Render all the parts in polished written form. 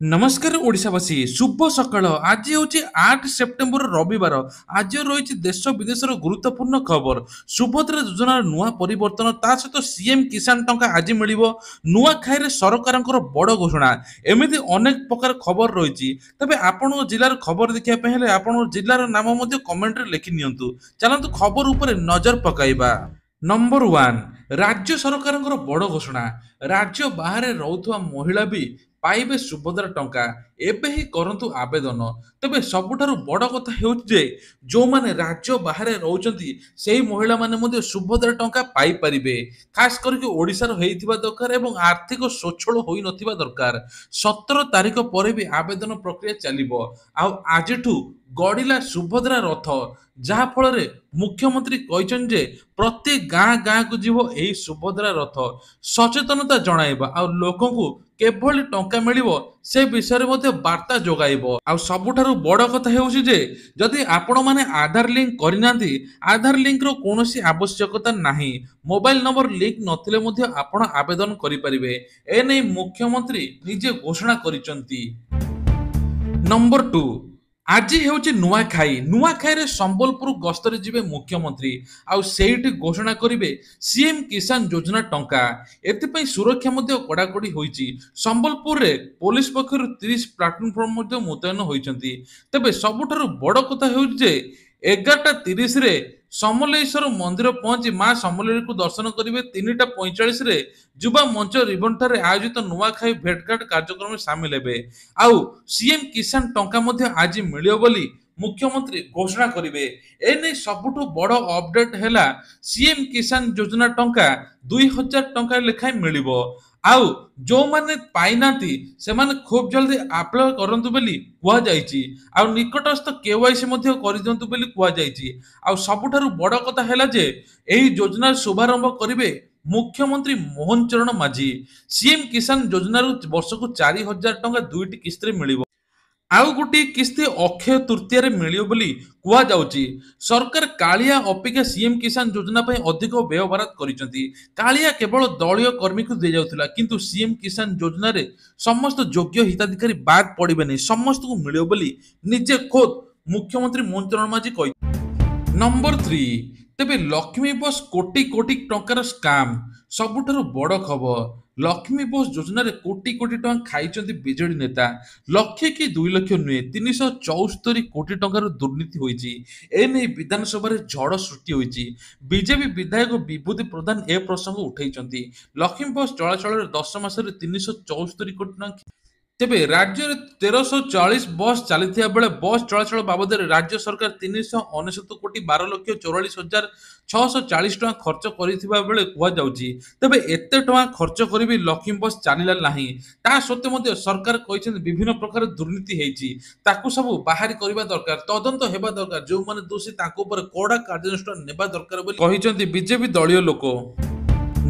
नमस्कार ओडिशावासी शुभ सकाळ आज हूँ 8 सेप्टेम्बर रविवार आज रही देश विदेशर गुरुत्वपूर्ण खबर सुभद्रा योजनार नुआ परिवर्तन ता सहित सीएम किसान टंका आज मिल नुआ खाई सरकार बड़ घोषणा एमती अनेक प्रकार खबर रही तेज आपण जिलार खबर देखापी हेले आपण जिलार नाम कमेंट लिखि नियंतु चलतु खबर उपर नजर पकाइबा। नंबर वन राज्य सरकार बड़ घोषणा राज्य बाहर रोथुआ महिला भी पाइबे सुभद्रा टंका एबे ही करंतु आवेदन तबे सबुठारु बड़ कथा हेउछि जे जो माने राज्य बाहर रहउचंती सेही महिला माने मध्ये सुभद्रा टंका पाई परिबे खास करके ओडिसा रो हेइथिबा दरकार एवं आर्थिक स्वच्छल होई नथिबा दरकार 17 तारिख परे भी आवेदन प्रक्रिया चलिबो आ आजिठु गड़िला सुभद्रा रथ जहा फल रे मुख्यमंत्री कहछन जे प्रत्येक गाँ गाँ को जीव एही सुभद्रा रथ सचेतनता जणाइबा आ लोकंकु केभली टंका मिलिबो से विषय रे मध्ये वार्ता जोगाइबो आ सबुठारु बड़ कथा हेउछि जे जदि आपण माने आधार लिंक करिनांती आधार लिंक रो कोनोसी आवश्यकता नाही मोबाइल नंबर लिंक नथिले मध्ये आपण आवेदन करि परिबे ए नै मुख्यमंत्री निजे घोषणा करिसंती। नंबर 2 आज हेउछि नुआखाई रे संबलपुर गस्तरे जिबे मुख्यमंत्री आउ सेठी घोषणा करिवे सीएम किसान योजना टंका एथिपई सुरक्षा मध्ये कड़ाकड़ी होईची संबलपुर रे पुलिस पक्षरु 30 प्लाटून मध्ये मुतयन होईचंती तबे सबुठारु बड़ कथा हेउछि जे 11:30 रे समलेश्वर मंदिर पहुंची मां समलेश्वरी को दर्शन करिवे 3:45 रे युवा मंच रिबन ठारे आयोजित नुआखाई भेटघाट कार्यक्रम में सामिल हेबे आउ सीएम किसान टंका मध्ये आज मिलियो बोली मुख्यमंत्री घोषणा करिवे एने सबुठु बड़ अपडेट हेला सीएम किसान योजना टंका 2000 टंका लेखाय मिलिबो आउ जो माने पाइनाती से माने खूब जल्दी अप्लाई करंतु बोली कुआ जाईची आउ निकटस्थ केवाईसी मध्ये करि दंतु बोली कुआ जाईची आउ सबुठारु बड़ कथा हेला जे एही योजना शुभारंभ करिवे मुख्यमंत्री मोहन चरण माझी सीएम किसान योजना वर्ष को 4000 टंका दुईटी किस्ती मिलिबो आउ गोटे किस्ती अक्षय तृतीय मिलियो बोली कुआ जाउची सरकार कालिया अपेक्षा सीएम किसान योजना पर अधिक व्यय बराद करिसंती कालिया केवल दलीय कर्मी को दे जाउथला किंतु सीएम किसान योजना रे समस्त योग्य हिताधिकारी बाद पड़िबे नै समस्त को मिलियो बोली निजे खुद मुख्यमंत्री मोहन चरण माझी कहि। नंबर 3 तेबे लक्ष्मी बस कोटी कोटी टंकार स्काम सबुठारु बड़ खबर लक्ष्मी बस योजना रे कोटी कोटी टंका खाइचंती बीजेडी नेता लक्षे कि 2 लक्ष नुहे 374 कोटी टंकार दुर्नीति होईची ए नै विधानसभा रे झड़ सृष्टि होईची बीजेपी विधायक विभूति प्रधान ए प्रसंग उठैचंती लक्ष्मी बस चलाचल रे 10 मास रे 374 कोटी टंका तेबे राज्य रे 1340 बस चली बेले बस चलाचल बाबद राज्य सरकार 399 कोटी 12 लक्ष 44 हजार 640 टका खर्च करिथिबा बेले कुआ जाउची तेबे एते टका खर्च करिबी लक्ष्मी बस चलिला नाही ता सत्ते मध्ये सरकार कहिसेन विभिन्न प्रकार दुर्नीति हेची ताकू सब बाहरी करबा दरकार तदंत हेबा दरकार जो माने दोषी ताको ऊपर कोडा कार्यानुष्ठान नेबा दरकार बोली कहिसेंती बीजेपी दलीय लोक।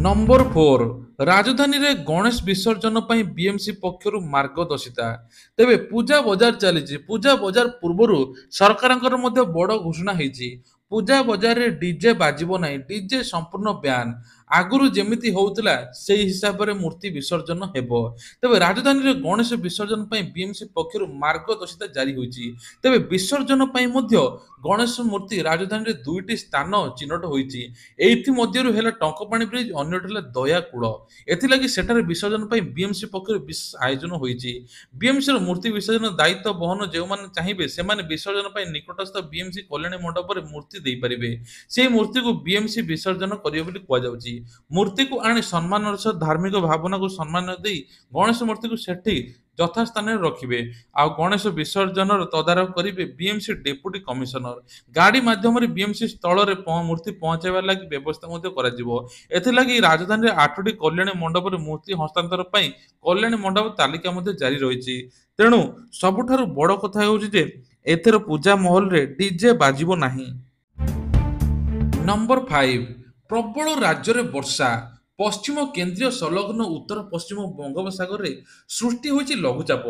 नंबर 4 राजधानी रे गणेश विसर्जन पर बीएमसी पक्षर मार्गदर्शिता तेबे पूजा बाजार चली पूजा बाजार पूर्व सरकार बड़ घोषणा होती पूजा बाजार रे डीजे बाजिबो नाही डीजे संपूर्ण ब्यान आगुरु जेमिति होउतला सेही हिसाब रे मूर्ति विसर्जन हेबो तेबे राजधानी रे गणेश विसर्जन पई बीएमसी पक्षरु मार्गदर्शिता जारी होईची तेबे विसर्जन पई मध्य गणेश मूर्ति राजधानी रे दुईटी स्थान चिन्हट होईची एथि मध्यरु हेला टंकपाणी ब्रिज अन्यट हेला दयाकुळ एथि लागि सेठारे विसर्जन पई बीएमसी पक्षरु विशेष आयोजन होईची बीएमसी रो मूर्ति विसर्जन दायित्व बहन जे माने चाहिबे से माने विसर्जन पई निकटस्थ बीएमसी कल्याणी मंडप रे मूर्ति देई परिबे से मूर्ति को बीएमसी विसर्जन करियो बोली कुआ जाउची मूर्ति को आनी सम्मान सह धार्मिक भावना को सम्मान दे गणेश मूर्ति को सेठी यथा स्थान रखिबे आ गणेश विसर्जन तदारख करिवे बीएमसी डेप्यूटी कमिशनर गाड़ी माध्यम रे बीएमसी स्थल रे मूर्ति पहुंचाइबा लागि व्यवस्था मध्ये करा जिवो एथि लागि राजधानी रे 8टी कल्याणी मंडप रे मूर्ति हस्तांतर पई कल्याणी मंडप तालिका मध्ये जारी रहिछि तेणु सबुठारु बड़ कथा हेउछि जे एथर पूजा महल रे डीजे बाजिबो नाही। नंबर 5 प्रबल राज्य रे वर्षा पश्चिम केंद्रीय संलग्न उत्तर पश्चिम बंगोपसागर रे सृष्टि होइछि लघुचाप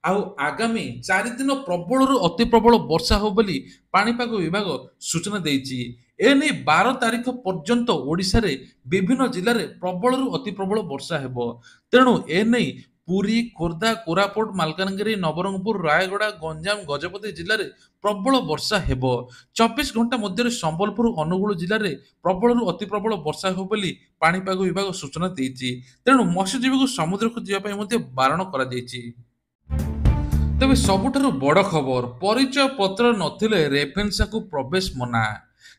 आउ आगामी 4 दिन प्रबल रु अति प्रबल वर्षा हो बोली पाणीपाग विभाग सूचना देइछि ए नै 12 तारिख पर्यंत ओडिसा रे विभिन्न जिल्ला रे प्रबल रु अति प्रबल वर्षा हेबो तेणु ए नै ପୁରୀ, ଖୋର୍ଦ୍ଧା, କୋରାପୁଟ, ମାଲକାନଗିରି, ନବରଙ୍ଗପୁର, ରାୟଗଡ଼ା, ଗଞ୍ଜାମ, ଗଜପତି ଜିଲ୍ଲାରେ ପ୍ରବଳ ବର୍ଷା ହେବ। 24 ଘଣ୍ଟା ମଧ୍ୟରେ ସମ୍ବଲପୁର, ଅନୁଗୁଳ ଜିଲ୍ଲାରେ ପ୍ରବଳରୁ ଅତି ପ୍ରବଳ ବର୍ଷା ହେବ ବୋଲି ପାଣିପାଗ ବିଭାଗ ସୂଚନା ଦେଇଛି। ତେଣୁ ମତ୍ସ୍ୟଜୀବୀଙ୍କୁ ସମୁଦ୍ରକୁ ଯିବା ପାଇଁ ମଧ୍ୟ ବାରଣ କରାଯାଇଛି। ତେବେ ସବୁଠାରୁ ବଡ଼ ଖବର, ପରିଚୟ ପତ୍ର ନଥିଲେ ରେଭେନ୍ସାକୁ ପ୍ରବେଶ ମନା।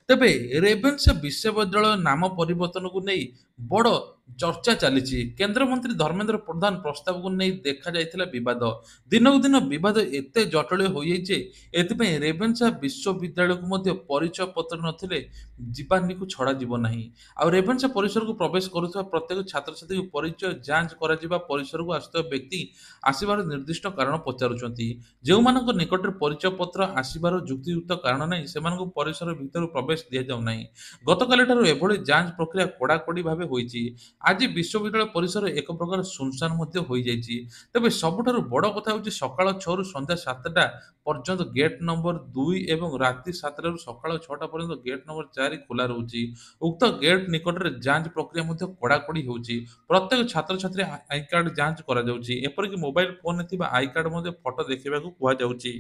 ତେବେ ରେଭେନ୍ସା ବିଶ୍ୱବିଦ୍ୟାଳୟ ନାମ ପରିବର୍ତ୍ତନକୁ ନେଇ ବଡ଼ ଚର୍ଚ୍ଚା ଚାଲିଛି। କେନ୍ଦ୍ରମନ୍ତ୍ରୀ ଧର୍ମେନ୍ଦ୍ର ପ୍ରଧାନ ପ୍ରସ୍ତାବକୁ ନେଇ ଦେଖାଯାଇଥିଲା ବିବାଦ। ଦିନକୁ ଦିନ ବିବାଦ ଏତେ ଜଟିଳ ହୋଇଯାଇଛି ଯେ ଏଥିପାଇଁ ରେଭେନ୍ସା ବିଶ୍ୱବିଦ୍ୟାଳୟକୁ ମଧ୍ୟ ପରିଚୟ ପତ୍ର ନଥିଲେ ଯିବାନିକୁ ଛଡ଼ାଯିବ ନାହିଁ। ଆଉ ରେଭେନ୍ସା ପରିସରକୁ ପ୍ରବେଶ କରୁଥିବା ପ୍ରତ୍ୟେକ ଛାତ୍ରଛାତ୍ରୀଙ୍କୁ ପରିଚୟ ଯାଞ୍ଚ କରାଯିବା। ପରିସରକୁ ଆସୁଥିବା ବ୍ୟକ୍ତି ଆସିବାର ନିର୍ଦ୍ଦିଷ୍ଟ କାରଣ ପଚାରୁଛନ୍ତି। ଯେଉଁମାନଙ୍କ ନିକଟରେ ପରିଚୟ ପତ୍ର ଆସିବାର ଯୁକ୍ତିଯୁକ୍ତ କାରଣ ନାହିଁ ସେମାନଙ୍କୁ ପରିସର ଭିତରୁ ପ୍ରବେଶ ଦିଆଯାଉ ନାହିଁ। ଗତକାଲିଠାରୁ ଏଭଳି ଯାଞ୍ଚ ପ୍ରକ୍ରିୟା କଡ଼ାକଡ଼ି ଭାବେ ହୋଇଛି। ଆଜି ବିଶ୍ୱବିଦ୍ୟାଳୟ ପରିସର ଏକ ପ୍ରକାର ସୁନସାନ ମଧ୍ୟ ହୋଇଯାଇଛି। ତେବେ ସବୁଠାରୁ ବଡ଼ କଥା ହେଉଛି ସକାଳ 6ରୁ ସନ୍ଧ୍ୟା 7ଟା ପର୍ଯ୍ୟନ୍ତ ଗେଟ୍ ନମ୍ବର 2 ଏବଂ ରାତି 7ଟାରୁ ସକାଳ 6ଟା ପର୍ଯ୍ୟନ୍ତ ଗେଟ୍ ନମ୍ବର 4 ଖୋଲା ରହୁଛି। ଉକ୍ତ ଗେଟ୍ ନିକଟରେ ଯାଞ୍ଚ ପ୍ରକ୍ରିୟା ମଧ୍ୟ କଡ଼ାକଡ଼ି ହେଉଛି। ପ୍ରତ୍ୟେକ ଛାତ୍ରଛାତ୍ରୀ ଆଇ କାର୍ଡ ଯାଞ୍ଚ କରାଯାଉଛି। ଏପରିକି ମୋବାଇଲ ଫୋନରେ ଥିବା ଆଇ କାର୍ଡ ମଧ୍ୟ ଫଟୋ ଦେଖିବାକୁ କୁହାଯାଉଛି।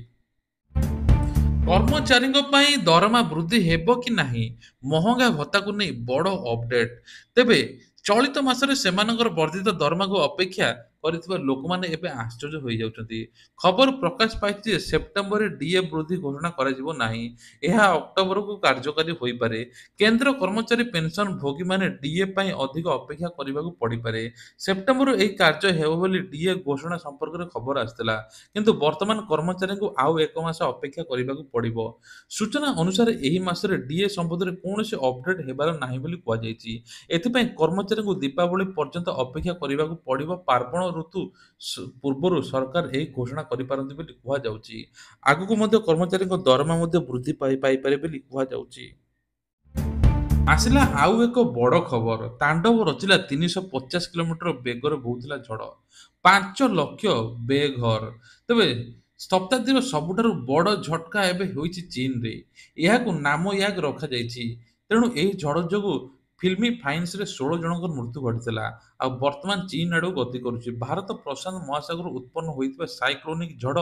କର୍ମଚାରୀଙ୍କ ପାଇଁ ଦରମା ବୃଦ୍ଧି ହେବ କି ନାହିଁ, ମହଙ୍ଗା ଭତ୍ତାକୁ ନେଇ ବଡ଼ ଅପଡେଟ୍। ତେବେ ଚଳିତ ମାସରେ ସେମାନଙ୍କର ବର୍ଦ୍ଧିତ ଦରମାକୁ ଅପେକ୍ଷା କରିଥିବା ଲୋକମାନେ ଏବେ ଆଶ୍ଚର୍ଯ୍ୟ ହୋଇଯାଉଛନ୍ତି। ଖବର ପ୍ରକାଶ ପାଇଛି ଯେ ସେପ୍ଟେମ୍ବରରେ ଡିଏ ବୃଦ୍ଧି ଘୋଷଣା କରାଯିବ ନାହିଁ। ଏହା ଅକ୍ଟୋବରକୁ କାର୍ଯ୍ୟକାରୀ ହୋଇପାରେ। କେନ୍ଦ୍ର କର୍ମଚାରୀ ପେନ୍ସନ ଭୋଗୀମାନେ ଡିଏ ପାଇଁ ଅଧିକ ଅପେକ୍ଷା କରିବାକୁ ପଡ଼ିପାରେ। ସେପ୍ଟେମ୍ବରରୁ ଏହି କାର୍ଯ୍ୟ ହେବ ବୋଲି ଡିଏ ଘୋଷଣା ସମ୍ପର୍କରେ ଖବର ଆସିଥିଲା। କିନ୍ତୁ ବର୍ତ୍ତମାନ କର୍ମଚାରୀଙ୍କୁ ଆଉ ଏକ ମାସ ଅପେକ୍ଷା କରିବାକୁ ପଡ଼ିବ। ସୂଚନା ଅନୁସାରେ ଏହି ମାସରେ ଡିଏ ସମ୍ବନ୍ଧରେ କୌଣସି ଅପଡେଟ୍ ହେବାର ନାହିଁ ବୋଲି କୁହାଯାଇଛି। ଏଥିପାଇଁ କର୍ମଚାରୀଙ୍କୁ ଦୀପାବଳି ପର୍ଯ୍ୟନ୍ତ ଅପେକ୍ଷା କରିବାକୁ ପଡ଼ିବ। ପାର୍ବଣ ଋତୁ ପୂର୍ବରୁ ସରକାର ଏହି ଘୋଷଣା କରିପାରନ୍ତି ବୋଲି କୁହାଯାଉଛି। ଆଗକୁ ମଧ୍ୟ କର୍ମଚାରୀଙ୍କ ଦରମା ମଧ୍ୟ ବୃଦ୍ଧି ପାଇପାରେ ବୋଲି କୁହାଯାଉଛି। ଆସିଲା ଆଉ ଏକ ବଡ଼ ଖବର, ତାଣ୍ଡବ ରଚିଲା 350 କିଲୋମିଟର ବେଗରେ ବହୁଥିଲା ଝଡ଼। 5 ଲକ୍ଷ ବେଘର। ତେବେ ଶତାବ୍ଦୀର ସବୁଠାରୁ ବଡ଼ ଝଟକା ଏବେ ହୋଇଛି ଚୀନରେ। ଏହାକୁ ନାମୟାଗ ରଖାଯାଇଛି। ତେଣୁ ଏହି ଝଡ଼ ଯୋଗୁଁ ଫିଲିପାଇନ୍ସରେ 16 ଜଣଙ୍କର ମୃତ୍ୟୁ ଘଟିଥିଲା। ଆଉ ବର୍ତ୍ତମାନ ଚୀନ ଆଡ଼କୁ ଗତି କରୁଛି। ଭାରତ ପ୍ରଶାନ୍ତ ମହାସାଗରରୁ ଉତ୍ପନ୍ନ ହୋଇଥିବା ସାଇକ୍ଲୋନିକ ଝଡ଼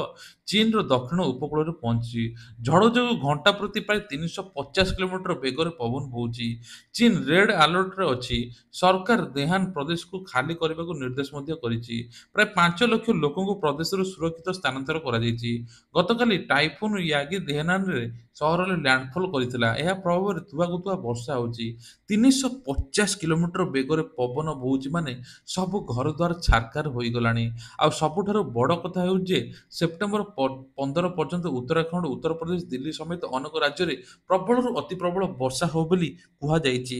ଚୀନର ଦକ୍ଷିଣ ଉପକୂଳରେ ପହଞ୍ଚିଛି। ଝଡ଼ ଯୋଗୁଁ ଘଣ୍ଟା ପ୍ରତି ପ୍ରାୟ 350 କିଲୋମିଟର ବେଗରେ ପବନ ବହୁଛି। ଚୀନ ରେଡ୍ ଆଲର୍ଟରେ ଅଛି। ସରକାର ଦେହାନ ପ୍ରଦେଶକୁ ଖାଲି କରିବାକୁ ନିର୍ଦ୍ଦେଶ ମଧ୍ୟ କରିଛି। ପ୍ରାୟ 5 ଲକ୍ଷ ଲୋକଙ୍କୁ ପ୍ରଦେଶରୁ ସୁରକ୍ଷିତ ସ୍ଥାନାନ୍ତର କରାଯାଇଛି। ଗତକାଲି ଟାଇଫୁନ ୟାଗି ଦେହାନରେ ସହରରେ ଲ୍ୟାଣ୍ଡଫଲ୍ କରିଥିଲା। ଏହା ପ୍ରଭାବରେ ତୁହାକୁ ତୁହା ବର୍ଷା ହେଉଛି। 350 କିଲୋମିଟର ବେଗରେ ପବନ ବହୁଛି ମାନେ ସବୁ ଘରଦ୍ୱାର ଛାରଖାର ହୋଇଗଲାଣି। ଆଉ ସବୁଠାରୁ ବଡ଼ କଥା ହେଉଛି ଯେ ସେପ୍ଟେମ୍ବର 15 ପର୍ଯ୍ୟନ୍ତ ଉତ୍ତରାଖଣ୍ଡ, ଉତ୍ତରପ୍ରଦେଶ, ଦିଲ୍ଲୀ ସମେତ ଅନେକ ରାଜ୍ୟରେ ପ୍ରବଳରୁ ଅତି ପ୍ରବଳ ବର୍ଷା ହେବ ବୋଲି କୁହାଯାଇଛି।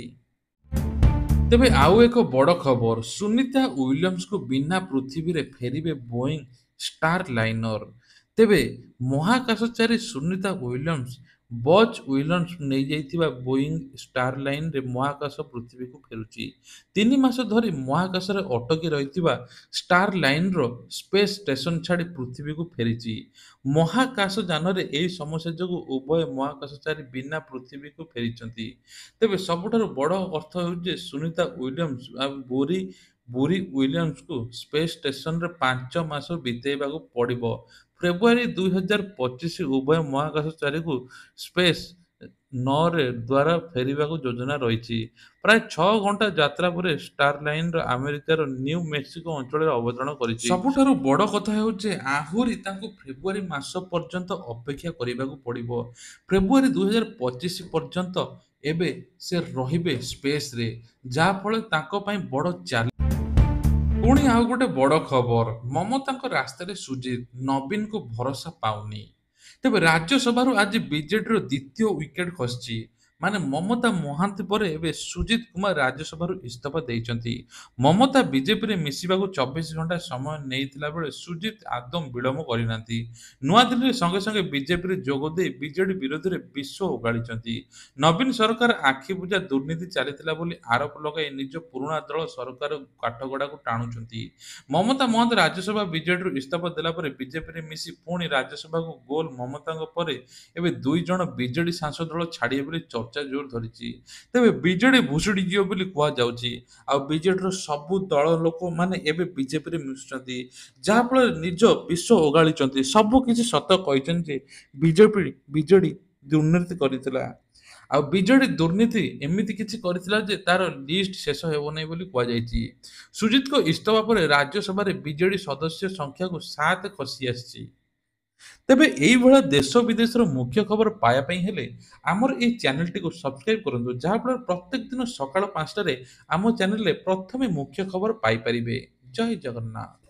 ତେବେ ଆଉ ଏକ ବଡ଼ ଖବର, ସୁନିତା ୱିଲିୟମ୍ସଙ୍କୁ ବିନା ପୃଥିବୀରେ ଫେରିବେ ବୋଇଂ ଷ୍ଟାର ଲାଇନର। ତେବେ ମହାକାଶଚାରୀ ସୁନିତା ୱିଲିୟମ୍ସ ବଜ୍ ୱିଲିୟମ୍ସ ନେଇଯାଇଥିବା ବୋଇଂ ଷ୍ଟାର ଲାଇନରେ ମହାକାଶ ପୃଥିବୀକୁ ଫେରୁଛି। 3 ମାସ ଧରି ମହାକାଶରେ ଅଟକି ରହିଥିବା ଷ୍ଟାର ଲାଇନର ସ୍ପେସ୍ ଷ୍ଟେସନ ଛାଡ଼ି ପୃଥିବୀକୁ ଫେରିଛି। ମହାକାଶଯାନରେ ଏହି ସମସ୍ୟା ଯୋଗୁଁ ଉଭୟ ମହାକାଶଚାରୀ ବିନା ପୃଥିବୀକୁ ଫେରିଛନ୍ତି। ତେବେ ସବୁଠାରୁ ବଡ଼ ଅର୍ଥ ହେଉଛି ଯେ ସୁନିତା ୱିଲିୟମ୍ସ ଆଉ ବୁରି ୱିଲିୟମ୍ସଙ୍କୁ ସ୍ପେସ୍ ଷ୍ଟେସନରେ 5 ମାସ ବିତାଇବାକୁ ପଡ଼ିବ। ଫେବୃଆରୀ 2025 ଉଭୟ ମହାକାଶଚାରୀଙ୍କୁ ସ୍ପେସ୍ 9 ଦ୍ୱାରା ଫେରିବାକୁ ଯୋଜନା ରହିଛି। ପ୍ରାୟ 6 ଘଣ୍ଟା ଯାତ୍ରା ପରେ ଷ୍ଟାର ଲାଇନର ଆମେରିକାର ନ୍ୟୁ ମେକ୍ସିକୋ ଅଞ୍ଚଳରେ ଅବତରଣ କରିଛି। ସବୁଠାରୁ ବଡ଼ କଥା ହେଉଛି ଯେ ଆହୁରି ତାଙ୍କୁ ଫେବୃଆରୀ ମାସ ପର୍ଯ୍ୟନ୍ତ ଅପେକ୍ଷା କରିବାକୁ ପଡ଼ିବ। ଫେବୃଆରୀ 2025 ପର୍ଯ୍ୟନ୍ତ ଏବେ ସେ ରହିବେ ସ୍ପେସ୍ରେ, ଯାହାଫଳରେ ତାଙ୍କ ପାଇଁ ବଡ଼ ଚ୍ୟାଲେଞ୍ଜ। ପୁଣି ଆଉ ଗୋଟେ ବଡ଼ ଖବର, ମମତାଙ୍କ ରାସ୍ତାରେ ସୁଜିତ, ନବୀନଙ୍କୁ ଭରସା ପାଉନି। ତେବେ ରାଜ୍ୟସଭାରୁ ଆଜି ବିଜେଡିର ଦ୍ୱିତୀୟ ୱିକେଟ୍ ଖସିଛି। ମାନେ ମମତା ମହାନ୍ତି ପରେ ଏବେ ସୁଜିତ କୁମାର ରାଜ୍ୟସଭାରୁ ଇସ୍ତଫା ଦେଇଛନ୍ତି। ମମତା ବିଜେପିରେ ମିଶିବାକୁ 24 ଘଣ୍ଟା ସମୟ ନେଇଥିଲା ବେଳେ ସୁଜିତ ଆଦୌ ବିଳମ୍ବ କରିନାହାନ୍ତି। ନୂଆଦିଲ୍ଲୀରେ ସଙ୍ଗେ ସଙ୍ଗେ ବିଜେପିରେ ଯୋଗ ଦେଇ ବିଜେଡି ବିରୋଧରେ ବିଷ ଓଗାଳିଛନ୍ତି। ନବୀନ ସରକାର ଆଖିବୁଜା ଦୁର୍ନୀତି ଚାଲିଥିଲା ବୋଲି ଆରୋପ ଲଗାଇ ନିଜ ପୁରୁଣା ଦଳ ସରକାର କାଠଗଡ଼ାକୁ ଟାଣୁଛନ୍ତି। ମମତା ମହାନ୍ତି ରାଜ୍ୟସଭା ବିଜେଡିରୁ ଇସ୍ତଫା ଦେଲା ପରେ ବିଜେପିରେ ମିଶି ପୁଣି ରାଜ୍ୟସଭାକୁ ଗୋଲ ମମତାଙ୍କ ପରେ ଏବେ 2 ଜଣ ବିଜେଡି ସାଂସଦ ଦଳ ଛାଡ଼ିବେ ବୋଲି ଚର୍ଚ୍ଚା ଚର୍ଚ୍ଚା ଜୋର ଧରିଛି। ତେବେ ବିଜେଡି ଭୁଷୁଡ଼ି ଯିବ ବୋଲି କୁହାଯାଉଛି। ଆଉ ବିଜେଡିର ସବୁ ଦଳ ଲୋକମାନେ ଏବେ ବିଜେପିରେ ମିଶୁଛନ୍ତି, ଯାହାଫଳରେ ନିଜ ବିଷ ଓଗାଳିଛନ୍ତି। ସବୁ କିଛି ସତ କହିଛନ୍ତି ଯେ ବିଜେଡି ଦୁର୍ନୀତି କରିଥିଲା। ଆଉ ବିଜେଡି ଦୁର୍ନୀତି ଏମିତି କିଛି କରିଥିଲା ଯେ ତାର ଲିଷ୍ଟ ଶେଷ ହେବ ନାହିଁ ବୋଲି କୁହାଯାଇଛି। ସୁଜିତଙ୍କ ଇସ୍ତଫା ପରେ ରାଜ୍ୟସଭାରେ ବିଜେଡି ସଦସ୍ୟ ସଂଖ୍ୟାକୁ 7 ଖସି ଆସିଛି। ତେବେ ଏଇଭଳିଆ ଦେଶ ବିଦେଶର ମୁଖ୍ୟ ଖବର ପାଇବା ପାଇଁ ହେଲେ ଆମର ଏଇ ଚ୍ୟାନେଲଟିକୁ ସବସ୍କ୍ରାଇବ କରନ୍ତୁ, ଯାହାଫଳରେ ପ୍ରତ୍ୟେକ ଦିନ ସକାଳ 5ଟାରେ ଆମ ଚ୍ୟାନେଲରେ ପ୍ରଥମେ ମୁଖ୍ୟ ଖବର ପାଇପାରିବେ। ଜୟ ଜଗନ୍ନାଥ।